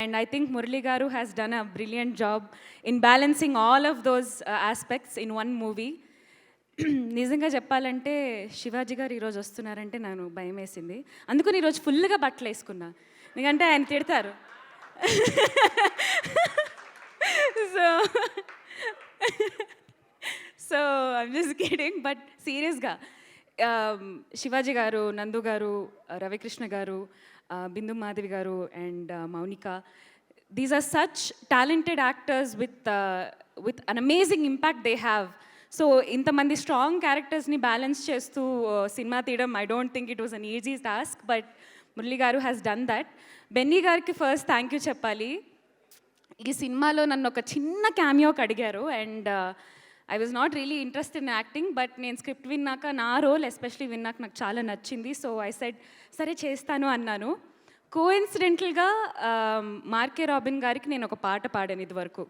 And I think Murli Garu has done a brilliant job in balancing all of those aspects in one movie. నిజంగా చెప్పాలంటే శివాజీ గారు ఈరోజు వస్తున్నారంటే నాకు భయం వేసింది. అందుకని ఈరోజు ఫుల్గా బట్టలు వేసుకున్నా, ఎందుకంటే ఆయన తిడతారు. So so I'm just kidding, but సీరియస్గా శివాజీ గారు, నందు గారు, రవికృష్ణ గారు, Bindu Madhavi garu and Mounika, these are such talented actors with an amazing impact they have. So ఇంతమంది స్ట్రాంగ్ క్యారెక్టర్స్ని బ్యాలెన్స్ చేస్తూ సినిమా తీయడం, I don't think it was an easy task, but Murali garu has done that. Benny గారికి ఫస్ట్ థ్యాంక్ యూ చెప్పాలి. ఈ సినిమాలో నన్ను ఒక చిన్న క్యామియోకి అడిగారు and I was not really interested in acting, but నేను స్క్రిప్ట్ విన్నాక నా రోల్ ఎస్పెషలీ విన్నాక నాకు చాలా నచ్చింది. సో ఐ సెడ్ సరే చేస్తాను అన్నాను. కోఇన్సిడెంటల్గా మార్కే రాబిన్ గారికి నేను ఒక పాట పాడాను ఇదివరకు.